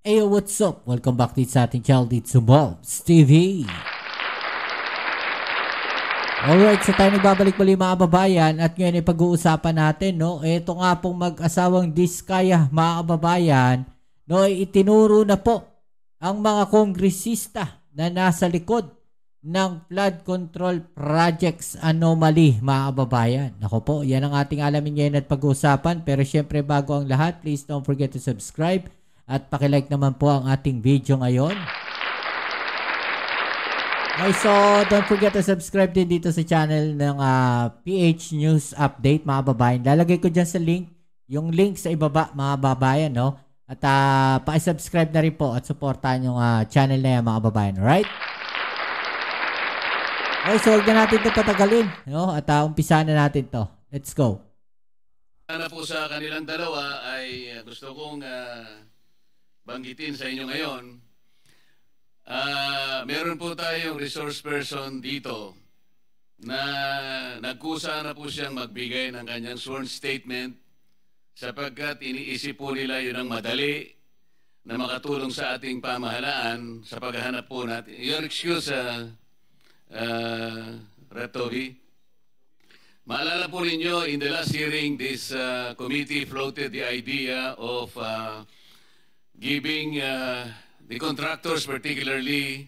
Hey, what's up? Welcome back dito sa ating channel dito sa Bobs TV. Alright, so tayo nagbabalik muli mga kababayan at ngayon ay pag-uusapan natin, no? Ito nga pong mag-asawang Diskaya mga kababayan, no? Itinuro na po ang mga kongresista na nasa likod ng flood control projects anomaly mga kababayan. Ako po, yan ang ating alamin ngayon at pag-uusapan. Pero syempre bago ang lahat, please don't forget to subscribe at pakilike naman po ang ating video ngayon. Okay, so don't forget to subscribe din dito sa channel ng PH News Update mga kababayan. Lalagay ko dyan sa link, yung link sa ibaba mga kababayan, no? At pa-subscribe na rin po at supportahan yung channel na yan mga kababayan, alright? Okay, so huwag na natin ito patagalin, no? At umpisa na natin to. Let's go. Sana po sa kanilang dalawa ay gusto kong banggitin sa inyo ngayon. Meron po tayong resource person dito na nagkusa na po siyang magbigay ng kanyang sworn statement sapagkat iniisip po nila yun ang madali na makatulong sa ating pamahalaan sa paghahanap po natin. Your excuse, Retovi. Maalala po ninyo, in the last hearing, this committee floated the idea of giving the contractors particularly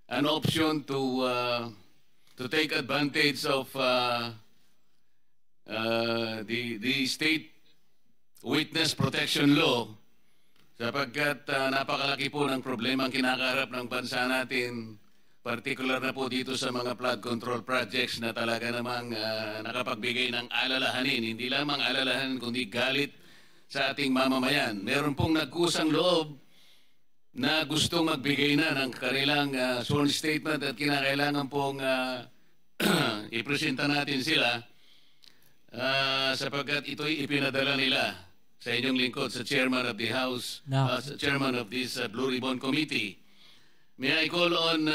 an option to take advantage of the state witness protection law sapagkat napakalaki po ng problema ang kinakaharap ng bansa natin, particular na po dito sa mga flood control projects na talaga namang nakapagbigay ng alalahanin, hindi lamang alalahanin kundi galit sa ating mamamayan. Meron pong nagkusang loob na gustong magbigay na ng kanilang sworn statement at kinakailangan pong ipresenta natin sila sapagkat ito'y ipinadala nila sa inyong lingkod sa Chairman of the House, Chairman of this Blue Ribbon Committee. May I call on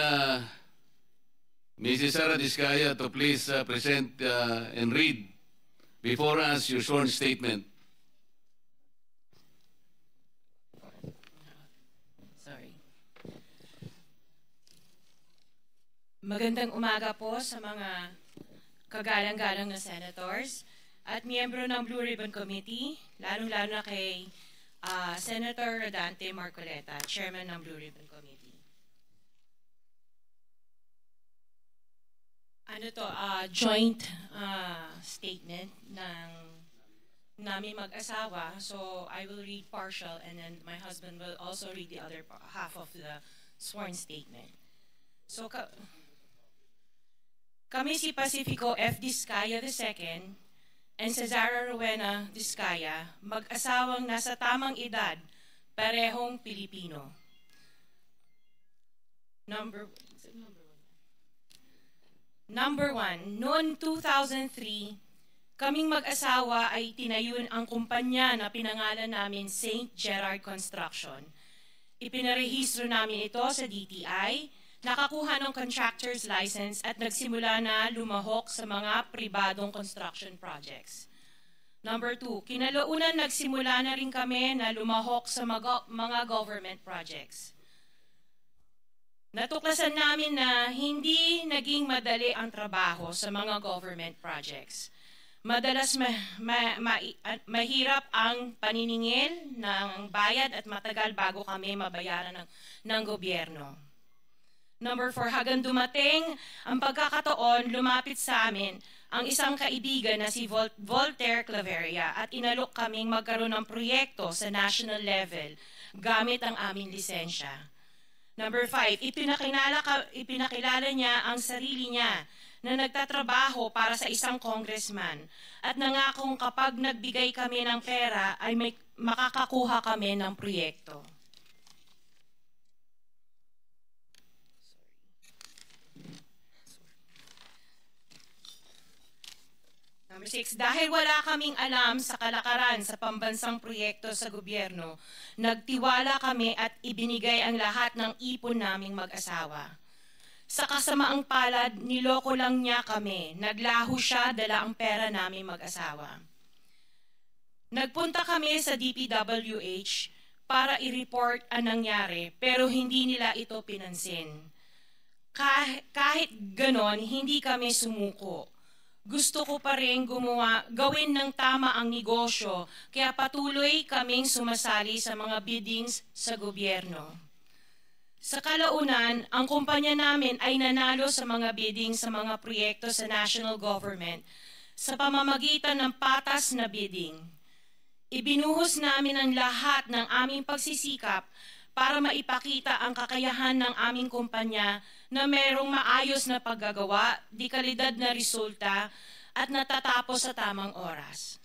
Mrs. Sara Diskaya to please present and read before us your sworn statement. Magandang umaga po sa mga kagalang-galang na senators at miyembro ng Blue Ribbon Committee, lalong-lalo na kay Senator Rodante Marcoleta, Chairman ng Blue Ribbon Committee. Ano to, joint statement ng namin mag-asawa. So I will read partial and then my husband will also read the other half of the sworn statement. So kami si Pacifico F. Diskaya II and Cesara Rowena Diskaya, mag-asawang nasa tamang edad, parehong Pilipino. Number one, noong 2003, kaming mag-asawa ay tinayun ang kumpanya na pinangalan namin St. Gerard Construction. Ipinarehistro namin ito sa DTI, nakakuha ng contractor's license at nagsimula na lumahok sa mga pribadong construction projects. Number two, kinalaunan nagsimula na rin kami na lumahok sa mga government projects. Natuklasan namin na hindi naging madali ang trabaho sa mga government projects. Madalas mahirap ang paniningil ng bayad at matagal bago kami mabayaran ng gobyerno. Number 4, hanggang dumating ang pagkakataon, lumapit sa amin ang isang kaibigan na si Voltaire Claveria at inalok kaming magkaroon ng proyekto sa national level gamit ang aming lisensya. Number 5, ipinakilala niya ang sarili niya na nagtatrabaho para sa isang congressman at nangakong kapag nagbigay kami ng pera ay makakakuha kami ng proyekto. Number 6, dahil wala kaming alam sa kalakaran sa pambansang proyekto sa gobyerno, nagtiwala kami at ibinigay ang lahat ng ipon naming mag-asawa. Sa kasamaang palad, niloko lang niya kami. Naglaho siya, dala ang pera naming mag-asawa. Nagpunta kami sa DPWH para i-report ang nangyari pero hindi nila ito pinansin. Kahit ganon, hindi kami sumuko. Gusto ko pa rin gawin ng tama ang negosyo, kaya patuloy kaming sumasali sa mga biddings sa gobyerno. Sa kalaunan, ang kumpanya namin ay nanalo sa mga bidding sa mga proyekto sa national government sa pamamagitan ng patas na bidding. Ibinuhos namin ang lahat ng aming pagsisikap para maipakita ang kakayahan ng aming kumpanya na mayroong maayos na paggagawa, di kalidad na resulta, at natatapos sa tamang oras.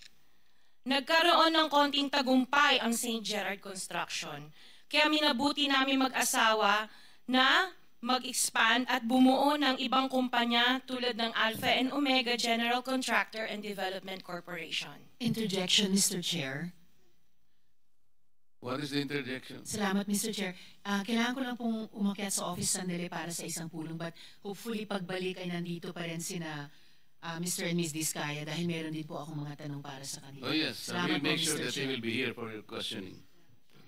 Nagkaroon ng konting tagumpay ang St. Gerard Construction, kaya minabuti namin mag-asawa na mag-expand at bumuo ng ibang kumpanya tulad ng Alpha and Omega General Contractor and Development Corporation. Interjection, Mr. Chair. What is the interjection? Salamat, Mr. Chair. Kailangan ko lang pong umakyat sa office sandali para sa isang pulong, but hopefully pagbalik ay nandito pa rin sina Mr. and Ms. Diskaya dahil meron din po akong mga tanong para sa kanila. Oh yes, Salamat we'll make po, sure Mr. that they Chair. will be here for your questioning.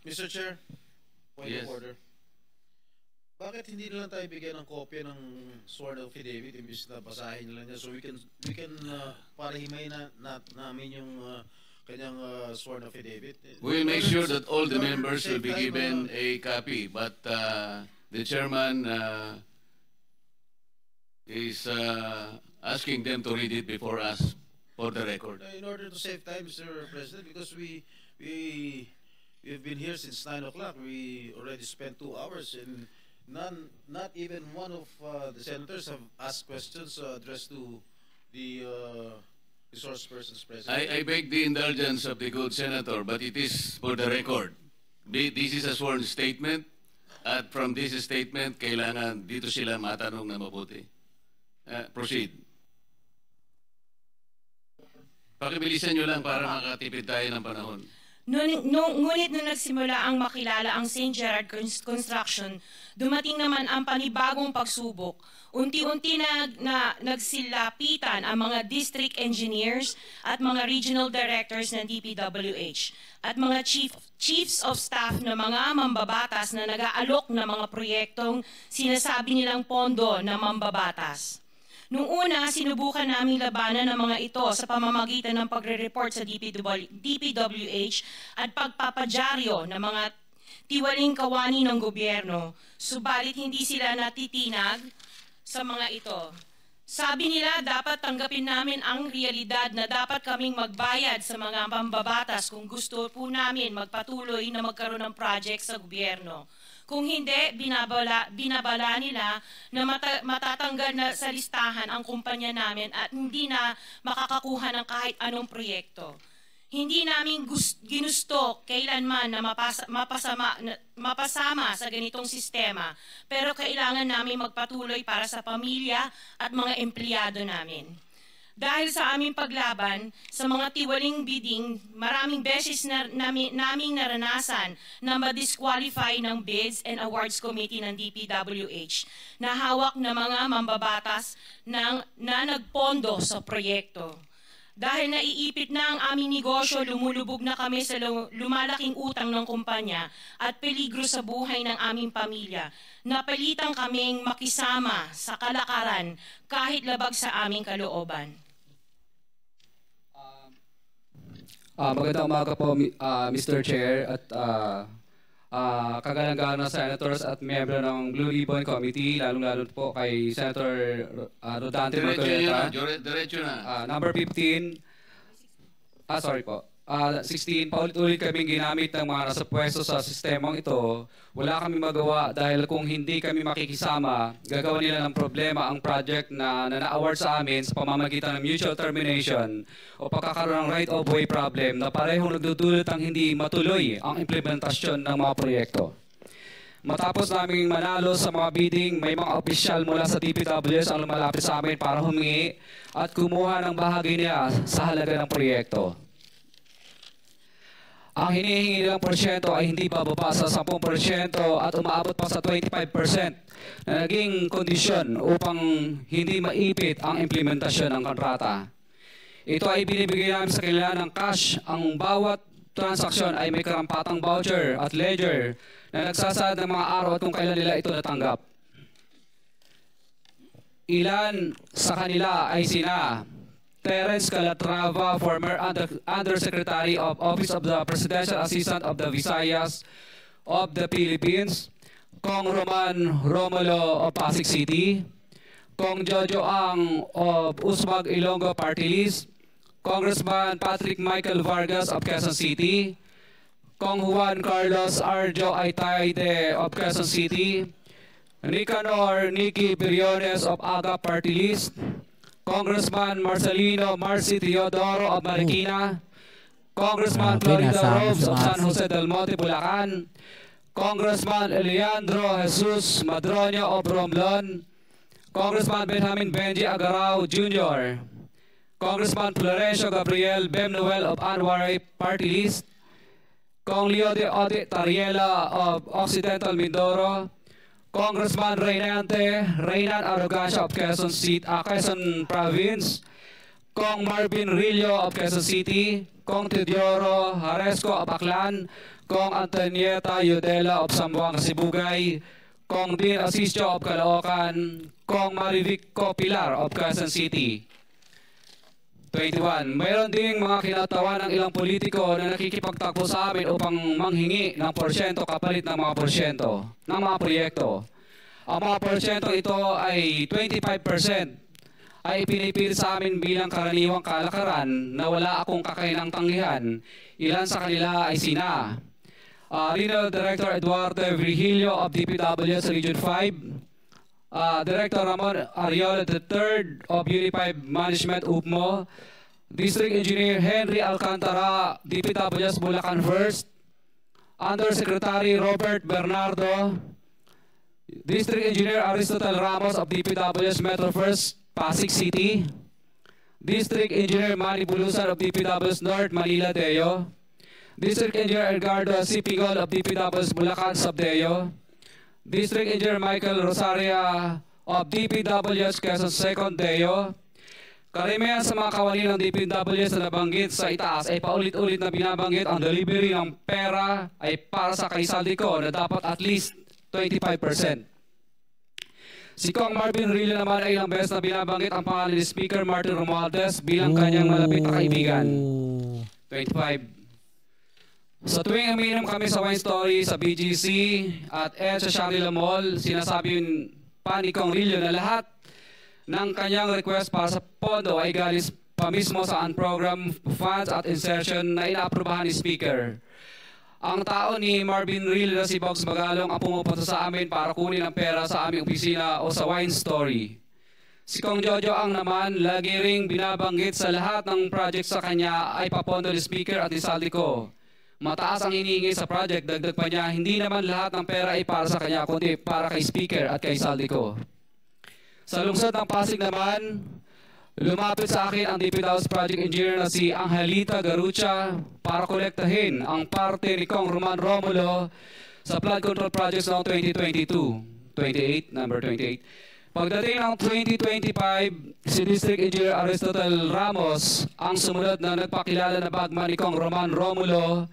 Mr. Chair, point Yes. of order. Bakit hindi na lang tayo bigyan ng kopya ng sworn affidavit imbis na basahin nila niya so we can para himayin namin yung kanyang sworn affidavit. We'll make sure that all the members will be given a copy, but the chairman is asking them to read it before us for the record. In order to save time, Mr. President, because we've been here since 9 o'clock. We already spent 2 hours and not even one of the senators have asked questions addressed to the resource persons present. I beg the indulgence of the good senator, but it is for the record. This is a sworn statement, at from this statement, kailangan dito sila matanong na mabuti. Proceed. Pakibilisan nyo lang para makatipid tayo ng panahon. Ngunit nung nagsimula ang makilala ang St. Gerard Construction, dumating naman ang panibagong pagsubok. Unti-unti na nagsilapitan ang mga district engineers at mga regional directors ng DPWH at mga chiefs of staff na mga mambabatas na nag-aalok ng mga proyektong sinasabi nilang pondo na mambabatas. Noong una, sinubukan naming labanan ng mga ito sa pamamagitan ng pagre-report sa DPWH at pagpapadyaryo ng mga tiwaling kawani ng gobyerno, subalit hindi sila natitinag sa mga ito. Sabi nila dapat tanggapin namin ang realidad na dapat kaming magbayad sa mga mambabatas kung gusto po namin magpatuloy na magkaroon ng project sa gobyerno. Kung hindi, binabala nila na matatanggal na sa listahan ang kumpanya namin at hindi na makakakuha ng kahit anong proyekto. Hindi namin ginusto kailanman na mapasama sa ganitong sistema, pero kailangan namin magpatuloy para sa pamilya at mga empleyado namin. Dahil sa aming paglaban sa mga tiwaling bidding, maraming beses naming naranasan na ma-disqualify ng Bids and Awards Committee ng DPWH na hawak na mga mambabatas na nagpondo sa proyekto. Dahil naiipit na ang aming negosyo, lumulubog na kami sa lumalaking utang ng kumpanya at peligro sa buhay ng aming pamilya. Napilitan kaming makisama sa kalakaran kahit labag sa aming kalooban. Magandang umaga po, Mr. Chair at kagalang-galang na senators at miyembro ng Blue Ribbon Committee, lalong-lalo po kay Senator Rodante Marcoleta. Diretso na. Number 15, sorry po. 16, paulit-ulit kaming ginamit ng mga nasa pwesto sa sistemang ito. Wala kami magawa dahil kung hindi kami makikisama, gagawa nila ng problema ang project na na-award sa amin sa pamamagitan ng mutual termination o pagkakaroon ng right-of-way problem na parehong nagdudulot ang hindi matuloy ang implementasyon ng mga proyekto. Matapos naming manalo sa mga bidding, may mga opisyal mula sa DPWS ang lumalapit sa amin para humingi at kumuha ng bahagi niya sa halaga ng proyekto. Ang hinihingi nilang porsyento ay hindi bababa sa 10% at umaabot pa sa 25% na naging kondisyon upang hindi maipit ang implementasyon ng kontrata. Ito ay binibigay namin sa kanila ng cash ang bawat transaksyon ay may karampatang voucher at ledger na nagsasaad ng mga araw at kung kailan nila ito natanggap. Ilan sa kanila ay sina Terence Calatrava, former Undersecretary of Office of the Presidential Assistant of the Visayas of the Philippines, Kong Roman Romulo of Pasig City, Kong Jojo Ang of Usmag Ilonggo Party List, Congressman Patrick Michael Vargas of Quezon City, Kong Juan Carlos Arjo Aitaide of Quezon City, Nicanor Nicky Briones of AGA Party List, Congressman Marcelino Marcy Teodoro of Marikina, Congressman Florida Robes of San Jose del Monte, Bulacan, Congressman Leandro Jesus Madroño of Romblon, Congressman Benjamin Benji Agarao Jr., Congressman Florencio Gabriel Bemnoel of Anwaray Party List, Kong Leo de Ode Tariela of Occidental Mindoro, Congressman Reynan Arrogancia of Quezon Province, Kong Marvin Rillo of Quezon City, Kong Teodoro Haresco of Aklan, Kong Antonieta Yudela of Zamboanga Sibugay, Kong Dean Asisio of Caloocan, Kong Marivico Pilar of Quezon City. 21. Mayroon ding mga kinatawan ng ilang politiko na nakikipagtakbo sa amin upang manghingi ng porsyento kapalit ng mga porsyento ng mga proyekto. Ang mga porsyento ito ay 25% ay pinipilit sa amin bilang karaniwang kalakaran na wala akong kakainang tanggihan. Ilan sa kanila ay sina Regional Director Eduardo Virgilio of DPWS Region 5, Director Ramon Ariola III of Unified Management UPMO, District Engineer Henry Alcantara, DPWS Bulacan First, Undersecretary Robert Bernardo, District Engineer Aristotle Ramos of DPWS Metro First, Pasig City, District Engineer Manny Bulusan of DPWS North, Manila Deo, District Engineer Edgardo C. Pigol of DPWS Bulacan Subdeo, District Engineer Michael Rosaria of DPWS Quezon Second Deo. Karamihan sa mga kawani ng DPWS na nabanggit sa itaas ay paulit-ulit na binabanggit ang delivery ng pera ay para sa kay Saldico na dapat at least 25%. Si Kong Marvin Rillo naman ay ilang beses na binabanggit ang pangalan ni Speaker Martin Romualdez bilang kanyang malapit na kaibigan. 25. Sa tuwing umiinom kami sa Wine Story, sa BGC at sa Shangri-La Mall, sinasabi pa ni Kong Rillo na lahat ng kanyang request para sa pondo ay galing pa mismo sa unprogrammed funds at insertion na inaaprubahan ni Speaker. Ang tao ni Marvin Rillo na si Bogs Magalong ang pumupunta sa amin para kunin ang pera sa aming opisina o sa Wine Story. Si Kong Jojo Ang naman, lagi ring binabanggit sa lahat ng project sa kanya ay papondo ni Speaker at ni Saldico. Mataas ang hinihingi sa project, dagdag pa niya, hindi naman lahat ng pera ay para sa kanya, kundi para kay Speaker at kay Saldico. Sa lungsod ng Pasig naman, lumapit sa akin ang DPWS Project Engineer na si Angelita Garucha para kolektahin ang parte ni Kong Roman Romulo sa flood control projects noong 2022. Number 28. Pagdating ng 2025, si District Engineer Aristotle Ramos ang sumunod na nagpakilala na bagman ni Kong Roman Romulo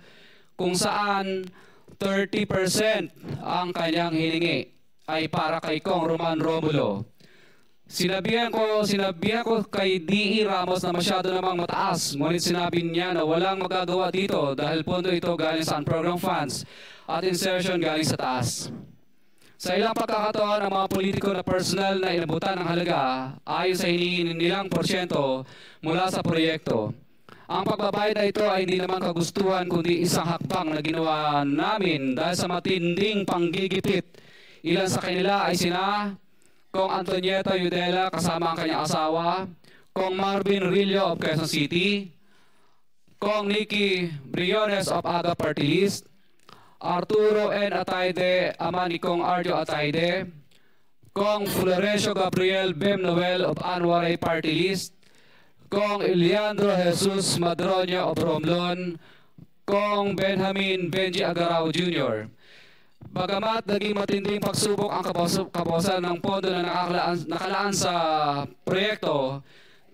kung saan 30% ang kanyang hiningi ay para kay Kong Roman Romulo. Sinabihan ko kay D.E. Ramos na masyado namang mataas, ngunit sinabi niya na walang magagawa dito dahil pondo ito galing sa unprogrammed funds at insertion galing sa taas. Sa ilang pagkakataon, ang mga politiko na personal na inabutan ng halaga ayon sa hinihingi nilang porsyento mula sa proyekto. Ang pagbabayad na ito ay hindi naman kagustuhan kundi isang hakbang na ginawa namin dahil sa matinding panggigipit. Ilan sa kanila ay sina Kong Antonieta Yudela kasama ang kanyang asawa, Kong Marvin Rillo of Quezon City, Kong Nicky Briones of AGA Party List, Arturo N. Ataide, ama ni Kong Arjo Ataide, Kong Florencio Gabriel Bemnoel of Anwaray Party List, Kong Leandro Jesus Madroño of Romblon, Kong Benjamin Benji Agarao Jr. Bagamat naging matinding pagsubok ang kabawasan ng pondo na nakalaan sa proyekto,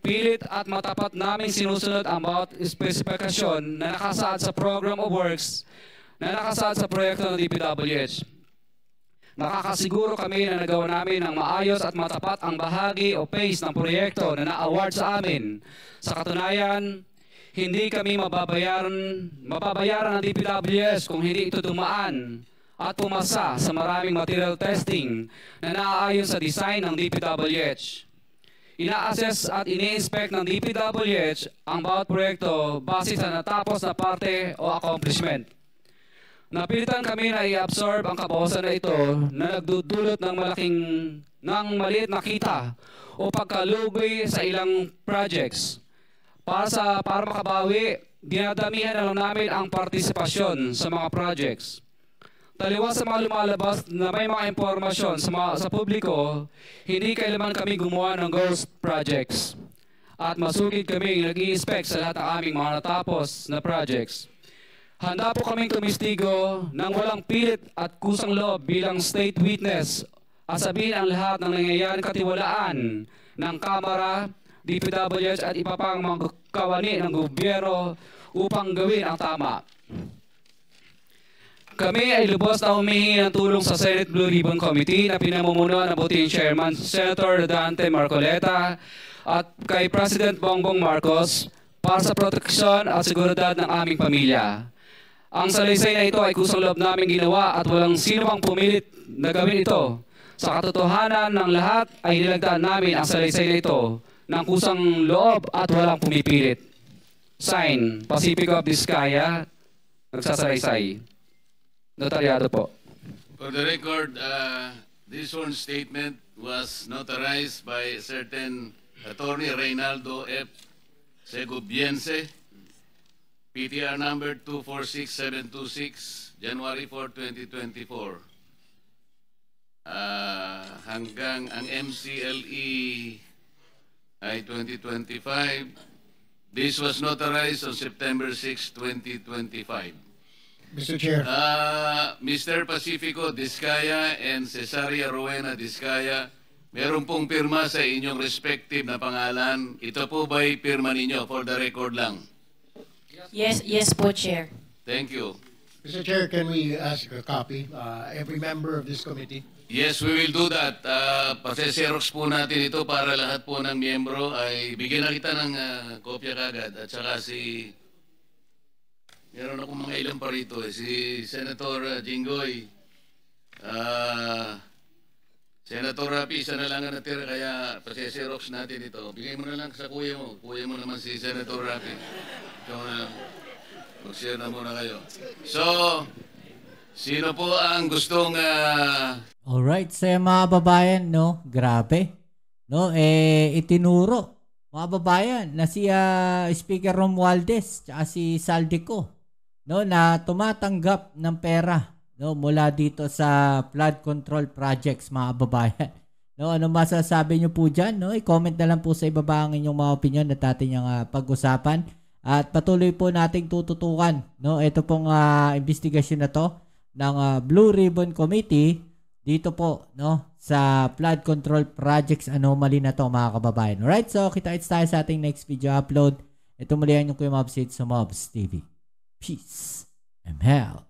pilit at matapat namin sinusunod ang bawat espesifikasyon na nakasaad sa Program of Works na nakasaad sa proyekto ng DPWH. Nakakasiguro kami na nagawa namin ng maayos at matapat ang bahagi o phase ng proyekto na na-award sa amin. Sa katunayan, hindi kami mababayaran ng DPWH kung hindi ito dumaan at pumasa sa maraming material testing na naaayon sa design ng DPWH. Ina-assess at ini-inspect ng DPWH ang bawat proyekto base sa natapos na parte o accomplishment. Napilitan kami na i-absorb ang kabawasan na ito na nagdudulot ng maliit na kita o pagkalugoy sa ilang projects. Para makabawi, dinadamihan na lang namin ang partisipasyon sa mga projects. Taliwas sa mga lumalabas na may mga impormasyon sa publiko, hindi kailanman kami gumawa ng ghost projects. At masugid kami nag-i-inspect sa lahat ng aming mga natapos na projects. Handa po kaming tumistigo ng walang pilit at kusang loob bilang state witness at sabihin ang lahat ng nangyayaring katiwalaan ng Kamara, DPWH at iba pang mga kawani ng gobyerno upang gawin ang tama. Kami ay lubos na humihingi ng tulong sa Senate Blue Ribbon Committee na pinamumunuan ng buting Chairman Senator Dante Marcoleta at kay President Bongbong Marcos para sa proteksyon at seguridad ng aming pamilya. Ang salaysay na ito ay kusang loob namin ginawa at walang sino pang pumilit na gawin ito. Sa katotohanan ng lahat ay nilagdaan namin ang salaysay na ito ng kusang loob at walang pumipilit. Sign, Pacifico of Vizcaya, nagsasalaysay. Notaryado po. For the record, this sworn statement was notarized by certain Attorney Reynaldo F. Segubiense, PTR number 246726, January 4, 2024. Hanggang ang MCLE ay 2025. This was notarized on September 6, 2025. Mr. Chair. Mr. Pacifico Vizcaya and Cesaria Rowena Vizcaya, meron pong pirma sa inyong respective na pangalan. Ito po ba'y pirma ninyo for the record lang? Yes po, Chair. Thank you. Mr. Chair, can we ask a copy? Every member of this committee? Yes, we will do that. Pase-xerox po natin ito para lahat po ng miyembro ay bigyan na kita ng kopya kagad. At saka meron akong mga ilan pa rito si Senator Jinggoy, Senator Rapi, isa na lang ang natira kaya pase-xerox natin ito. Bigay mo na lang sa kuya mo. Kuya mo naman si Senator Rapi. Ikaw na lang. Mag-share na muna kayo. So, sino po ang gustong... Alright, sa mga babayan, no? Grabe. No, itinuro. Mga babayan, na si Speaker Romualdez at si Saldico, no, na tumatanggap ng pera, no, mula dito sa flood control projects, mga babayan. No, ano masasabi niyo po diyan, no? I-comment na lang po sa ibaba ang inyong mga opinion at ating pag-usapan. At patuloy po nating tututukan, no, ito pong investigasyon na to ng Blue Ribbon Committee dito po, no, sa flood control projects anomaly na to, mga kababayan. Alright, so kita-kits tayo sa ating next video upload. Ito muli ang inyong Kuya Mobs sa Mobs TV. Peace and health.